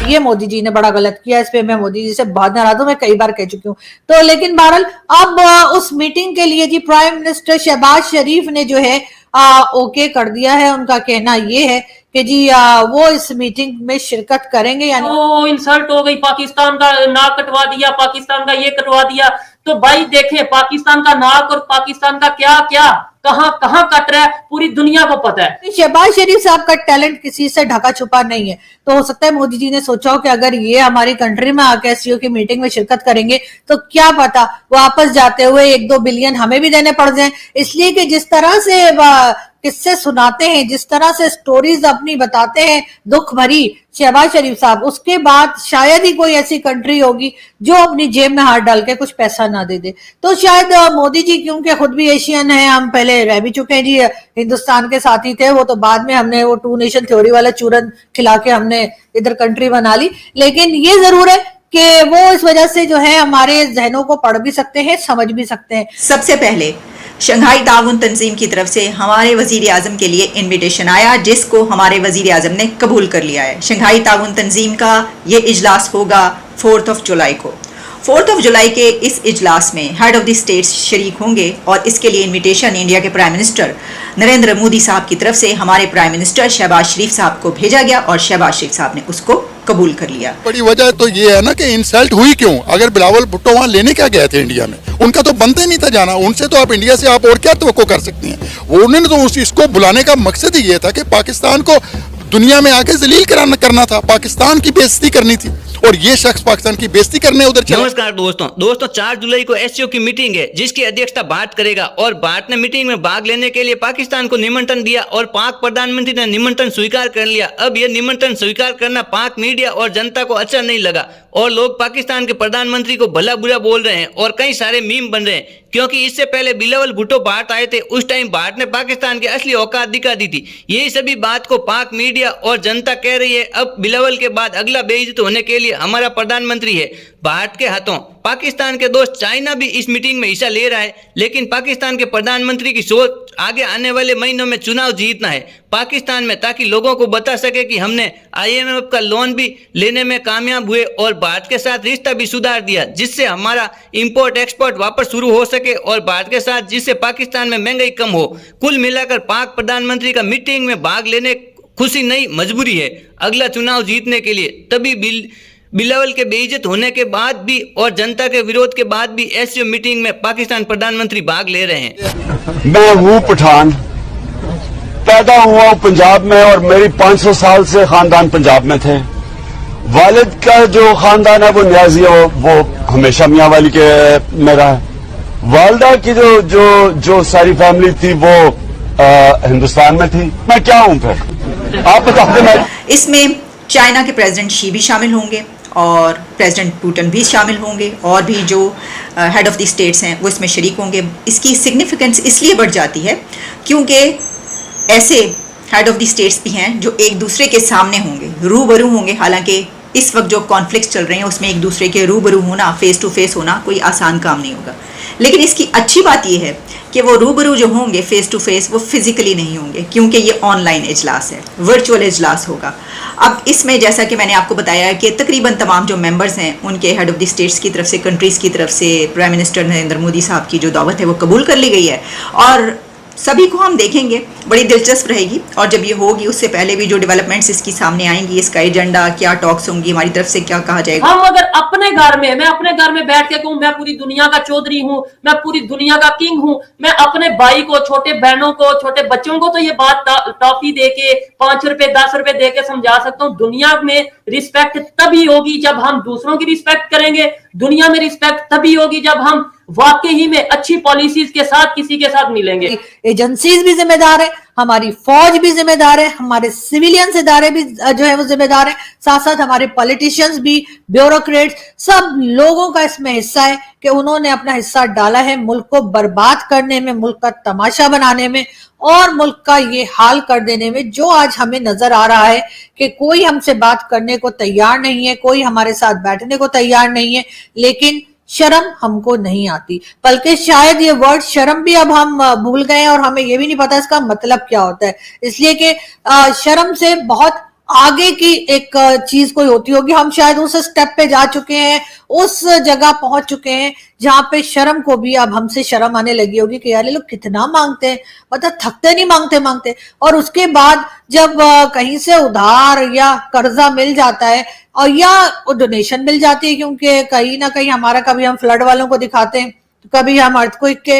ये मोदी जी ने बड़ा गलत किया, इस पे मैं मोदी जी से बहुत नाराज हूं, मैं कई बार कह चुकी हूँ। तो लेकिन बहरहाल अब उस मीटिंग के लिए जी प्राइम मिनिस्टर शहबाज शरीफ ने जो है ओके कर दिया है। उनका कहना ये है कि जी वो इस मीटिंग में शिरकत करेंगे। यानी वो इंसल्ट हो गई, पाकिस्तान का नाक कटवा दिया, पाकिस्तान का ये कटवा दिया। तो भाई देखें, पाकिस्तान का नाक और पाकिस्तान का क्या क्या कहां कहां कट रहा है, पूरी दुनिया को पता है। शहबाज शरीफ साहब का टैलेंट किसी से ढका छुपा नहीं है। तो हो सकता है मोदी जी ने सोचा हो कि अगर ये हमारी कंट्री में आके एससीओ की मीटिंग में शिरकत करेंगे तो क्या पता वापस जाते हुए 1-2 बिलियन हमें भी देने पड़ जाएं। इसलिए कि जिस तरह से किस्से सुनाते हैं, जिस तरह से स्टोरीज अपनी बताते हैं दुख भरी शहबाज शरीफ साहब, उसके बाद शायद ही कोई ऐसी कंट्री होगी जो अपनी जेब में हाथ डाल के कुछ पैसा ना दे दे। तो शायद मोदी जी, क्योंकि खुद भी एशियन है, हम पहले रह भी चुके हैं जी, हिंदुस्तान के साथी थे वो, तो बाद में हमने वो 2 नेशन थ्योरी वाला चूरन खिला के हमने इधर कंट्री बना ली। लेकिन ये जरूर है कि वो इस वजह से जो है हमारे जहनों को पढ़ भी सकते हैं, समझ भी सकते हैं। सबसे पहले शंघाई ताउन तंजीम की तरफ से हमारे वजीर आजम के लिए इन्विटेशन आया, जिसको हमारे वजीर आजम ने कबूल कर लिया है। शंघाई ताउन तंजीम का ये इजलास होगा 4 जुलाई को। 4 जुलाई के इस इजलास में हेड ऑफ द स्टेट्स शरीक होंगे और इसके लिए इन्विटेशन इंडिया के प्राइम मिनिस्टर नरेंद्र मोदी साहब की तरफ से हमारे प्राइम मिनिस्टर शहबाज शरीफ साहब को भेजा गया और शहबाज शरीफ साहब ने उसको कबूल कर लिया। बड़ी वजह तो ये है ना कि इंसल्ट हुई क्यों? अगर बिलावल भुट्टो वहाँ लेने क्या गए थे इंडिया में, उनका तो बनता ही नहीं था जाना। उनसे तो आप इंडिया से आप और क्या तवक्को कर सकती हैं? उन्होंने तो इसको बुलाने का मकसद ही ये था कि पाकिस्तान को दुनिया में आके जलील करना था, पाकिस्तान की बेइज्जती करनी थी, और ये शख्स पाकिस्तान की बेइज्जती करने उधर चला। नमस्कार दोस्तों 4 जुलाई को एससीओ की मीटिंग है, जिसकी अध्यक्षता भारत करेगा और भारत ने मीटिंग में भाग लेने के लिए पाकिस्तान को निमंत्रण दिया और पाक प्रधानमंत्री ने निमंत्रण स्वीकार कर लिया। अब यह निमंत्रण स्वीकार करना पाक मीडिया और जनता को अच्छा नहीं लगा और लोग पाकिस्तान के प्रधानमंत्री को भला बुरा बोल रहे हैं और कई सारे मीम बन रहे हैं, क्योंकि इससे पहले बिलावल भुट्टो भारत आए थे, उस टाइम भारत ने पाकिस्तान की असली औकात दिखा दी थी। यही सभी बात को पाक मीडिया और जनता कह रही है। अब बिलावल के बाद अगला बेइज्जत होने के लिए हमारा प्रधानमंत्री है भारत के हाथों। पाकिस्तान के दोस्त चाइना भी इस मीटिंग में हिस्सा ले रहा है, लेकिन पाकिस्तान के प्रधानमंत्री की सोच आगे आने वाले महीनों में चुनाव जीतना है पाकिस्तान में, ताकि लोगों को बता सके कि हमने IMF का लोन भी लेने में कामयाब हुए और भारत के साथ रिश्ता भी सुधार दिया, जिससे हमारा इंपोर्ट एक्सपोर्ट वापस शुरू हो सके और भारत के साथ, जिससे पाकिस्तान में महंगाई कम हो। कुल मिलाकर पाक प्रधानमंत्री का मीटिंग में भाग लेने खुशी नहीं मजबूरी है अगला चुनाव जीतने के लिए। तभी बिलावल के बेइज्जत होने के बाद भी और जनता के विरोध के बाद भी एससीओ मीटिंग में पाकिस्तान प्रधानमंत्री भाग ले रहे हैं। मैं हूँ पठान, पैदा हुआ पंजाब में और मेरी 500 साल से खानदान पंजाब में थे। वालिद का जो खानदान है वो न्याजी है, वो हमेशा मियाँ वाली के में रहा है। वालदा की जो सारी फैमिली थी वो हिंदुस्तान में थी। मैं क्या हूँ फिर, आप बता दें। इसमें चाइना के प्रेसिडेंट शी भी शामिल होंगे और प्रेसिडेंट पुतिन भी शामिल होंगे और भी जो हेड ऑफ द स्टेट्स हैं वो इसमें शरीक होंगे। इसकी सिग्निफिकेंस इसलिए बढ़ जाती है क्योंकि ऐसे हेड ऑफ द स्टेट्स भी हैं जो एक दूसरे के सामने होंगे, रूबरू होंगे। हालांकि इस वक्त जो कॉन्फ्लिक्ट्स चल रहे हैं उसमें एक दूसरे के रूबरू होना, फेस टू फेस होना कोई आसान काम नहीं होगा। लेकिन इसकी अच्छी बात यह है कि वो रूबरू जो होंगे फेस टू फेस, वो फिजिकली नहीं होंगे, क्योंकि ये ऑनलाइन इजलास है, वर्चुअल इजलास होगा। अब इसमें जैसा कि मैंने आपको बताया कि तकरीबन तमाम जो मेंबर्स हैं उनके हेड ऑफ द स्टेट्स की तरफ से, कंट्रीज़ की तरफ से प्राइम मिनिस्टर नरेंद्र मोदी साहब की जो दावत है वो कबूल कर ली गई है और सभी को हम देखेंगे, बड़ी दिलचस्प रहेगी। और जब ये होगी उससे पहले भी जो डेवलपमेंट्स इसकी सामने आएंगी, इसका एजेंडा क्या, टॉक्स होंगी, हमारी तरफ से क्या कहा जाएगा। हम अगर अपने घर में, मैं अपने घर में बैठ के कहूँ मैं पूरी दुनिया का चौधरी हूँ, मैं पूरी दुनिया का किंग हूँ, मैं अपने भाई को, छोटे बहनों को, छोटे बच्चों को तो ये बात टॉफी दे के 5 रुपए 10 रुपए दे के समझा सकता हूँ। दुनिया में रिस्पेक्ट तभी होगी जब हम दूसरों की रिस्पेक्ट करेंगे। दुनिया में रिस्पेक्ट तभी होगी जब हम वाकई ही में अच्छी पॉलिसीज के साथ किसी के साथ मिलेंगे। एजेंसीज भी जिम्मेदार है, हमारी फौज भी जिम्मेदार है, हमारे सिविलियंस इदारे भी जो है वो जिम्मेदार है, साथ साथ हमारे पॉलिटिशियंस भी, ब्यूरोक्रेट्स, सब लोगों का इसमें हिस्सा है कि उन्होंने अपना हिस्सा डाला है मुल्क को बर्बाद करने में, मुल्क का तमाशा बनाने में और मुल्क का ये हाल कर देने में, जो आज हमें नजर आ रहा है कि कोई हमसे बात करने को तैयार नहीं है, कोई हमारे साथ बैठने को तैयार नहीं है, लेकिन शर्म हमको नहीं आती। बल्कि शायद ये वर्ड शर्म भी अब हम भूल गए हैं और हमें ये भी नहीं पता इसका मतलब क्या होता है, इसलिए कि शर्म से बहुत आगे की एक चीज कोई होती होगी। हम शायद उस स्टेप पे जा चुके हैं, उस जगह पहुंच चुके हैं जहां पे शर्म को भी अब हमसे शर्म आने लगी होगी कि यार ये लोग कितना मांगते हैं, मतलब थकते नहीं मांगते। और उसके बाद जब कहीं से उधार या कर्जा मिल जाता है और या डोनेशन मिल जाती है, क्योंकि कहीं ना कहीं हमारा, कभी हम फ्लड वालों को दिखाते हैं, कभी हम अर्थक्वेक के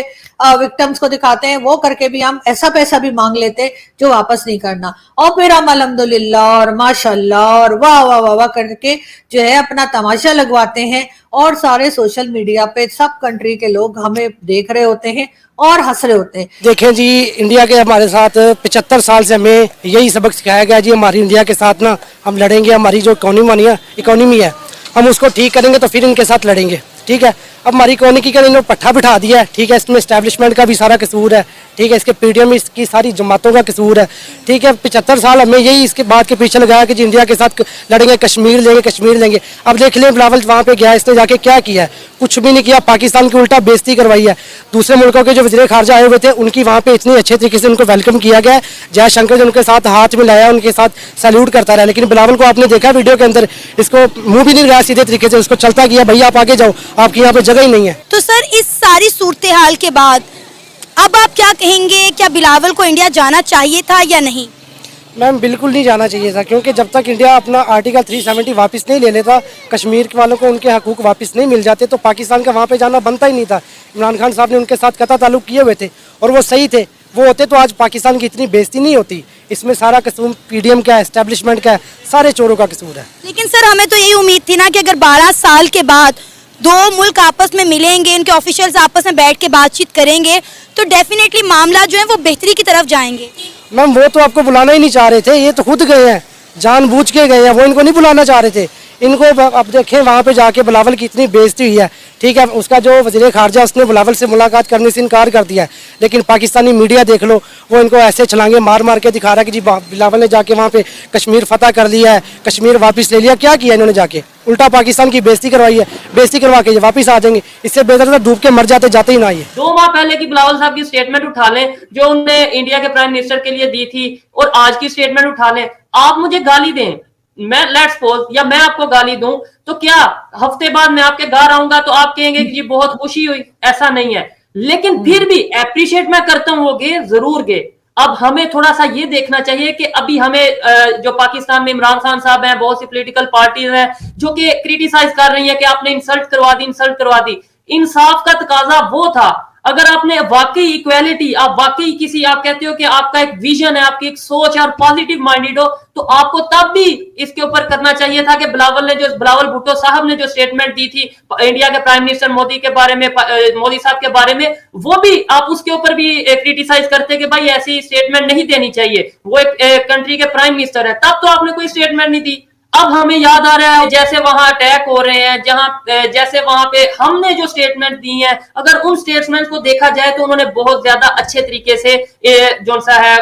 विक्टिम्स को दिखाते हैं, वो करके भी हम ऐसा पैसा भी मांग लेते हैं जो वापस नहीं करना, और फिर हम अल्हम्दुलिल्लाह और माशाल्लाह और वाह वाह वाह वाह करके जो है अपना तमाशा लगवाते हैं और सारे सोशल मीडिया पे सब कंट्री के लोग हमें देख रहे होते हैं और हंस रहे होते हैं। देखें जी, इंडिया के हमारे साथ 75 साल से हमें यही सबक सिखाया गया जी, हमारी इंडिया के साथ ना हम लड़ेंगे, हमारी जो इकोनॉमी है हम उसको ठीक करेंगे तो फिर इनके साथ लड़ेंगे, ठीक है। अब हमारी इकोनॉमी की इन्होंने पट्टा बिठा दिया है, ठीक है, इसमें एस्टेब्लिशमेंट का भी सारा कसूर है, ठीक है, इसके पीडीएम की सारी जमातों का कसूर है, ठीक है। 75 साल हमें यही इसके बात के पीछे लगाया कि जी इंडिया के साथ लड़ेंगे, कश्मीर लेंगे। अब देख लें बिलावल वहाँ पे गया, इसने जाके क्या किया है, कुछ भी नहीं किया, पाकिस्तान की उल्टा बेइज्जती करवाई है। दूसरे मुल्कों के जो वज़ीर खारजा आए हुए थे उनकी वहाँ पे इतनी अच्छे तरीके से उनको वेलकम किया गया, जयशंकर जो उनके साथ हाथ मिलाया, उनके साथ सैल्यूट करता रहा, लेकिन बिलावल को आपने देखा वीडियो के अंदर, इसको मुंह भी नहीं लगाया सीधे तरीके से, उसको चलता किया, भैया आप आगे जाओ, आपकी यहाँ पे जगह ही नहीं है। तो सर, इस सारी सूरत हाल के बाद अब आप क्या कहेंगे, क्या बिलावल को इंडिया जाना चाहिए था या नहीं? मैम बिल्कुल नहीं जाना चाहिए था, क्योंकि जब तक इंडिया अपना आर्टिकल 370 वापस नहीं ले लेता, कश्मीर वालों को उनके हकूक वापस नहीं मिल जाते, तो पाकिस्तान का वहाँ पे जाना बनता ही नहीं था। इमरान खान साहब ने उनके साथ कता ताल्लुक किए हुए थे और वो सही थे, वो होते तो आज पाकिस्तान की इतनी बेइज्जती नहीं होती। इसमें सारा कसूर पीडीएम का है, एस्टेब्लिशमेंट का है, सारे चोरों का कसूर है। लेकिन सर, हमें तो यही उम्मीद थी ना कि अगर 12 साल के बाद दो मुल्क आपस में मिलेंगे, इनके ऑफिशियल्स आपस में बैठ के बातचीत करेंगे, तो डेफिनेटली मामला जो है वो बेहतरी की तरफ जाएंगे। मैम वो तो आपको बुलाना ही नहीं चाह रहे थे, ये तो खुद गए हैं, जानबूझ के गए हैं, वो इनको नहीं बुलाना चाह रहे थे। इनको अब देखें वहाँ पे जाके बिलावल की इतनी बेइज्जती हुई है, ठीक है, उसका जो वज़ीर खारजा उसने बिलावल से मुलाकात करने से इनकार कर दिया है, लेकिन पाकिस्तानी मीडिया देख लो, वो इनको ऐसे छलांगे मार के दिखा रहा है कि जी बिलावल ने जाके वहाँ पे कश्मीर फतह कर लिया है, कश्मीर वापस ले लिया। क्या किया इन्होंने जाके? उल्टा पाकिस्तान की बेइज्जती करवाई है, बेइज्जती करवा के वापस आ जाएंगे, इससे बेहतर था डूब के मर जाते ही ना। ये 2 माह पहले की बिलावल साहब की स्टेटमेंट उठा लें जो उन्होंने इंडिया के प्राइम मिनिस्टर के लिए दी थी, और आज की स्टेटमेंट उठा लें। आप मुझे गाली दें, मैं लेट्स सपोज, या मैं आपको गाली दूं, तो क्या हफ्ते बाद मैं आपके घर आऊंगा तो आप कहेंगे कि जी बहुत खुशी हुई? ऐसा नहीं है, लेकिन फिर भी एप्रिशिएट मैं करता हूं, वो गे जरूर गे। अब हमें थोड़ा सा ये देखना चाहिए कि अभी हमें जो पाकिस्तान में इमरान खान साहब हैं, बहुत सी पॉलिटिकल पार्टीज हैं जो कि क्रिटिसाइज कर रही है कि आपने इंसल्ट करवा दी। इंसाफ का तकाजा वो था, अगर आपने वाकई इक्वालिटी, आप वाकई किसी, आप कहते हो कि आपका एक विजन है, आपकी एक सोच है और पॉजिटिव माइंडेड हो, तो आपको तब भी इसके ऊपर करना चाहिए था कि बिलावल भुट्टो साहब ने जो स्टेटमेंट दी थी इंडिया के प्राइम मिनिस्टर मोदी के बारे में, मोदी साहब के बारे में, वो भी आप उसके ऊपर भी क्रिटिसाइज करते कि भाई ऐसी स्टेटमेंट नहीं देनी चाहिए, वो एक कंट्री के प्राइम मिनिस्टर है, तब तो आपने कोई स्टेटमेंट नहीं दी। अब हमें याद आ रहा है जैसे वहां अटैक हो रहे हैं, जैसे वहां पे हमने जो स्टेटमेंट दी है, अगर उन स्टेटमेंट को देखा जाए तो उन्होंने बहुत ज्यादा अच्छे तरीके से जो सा है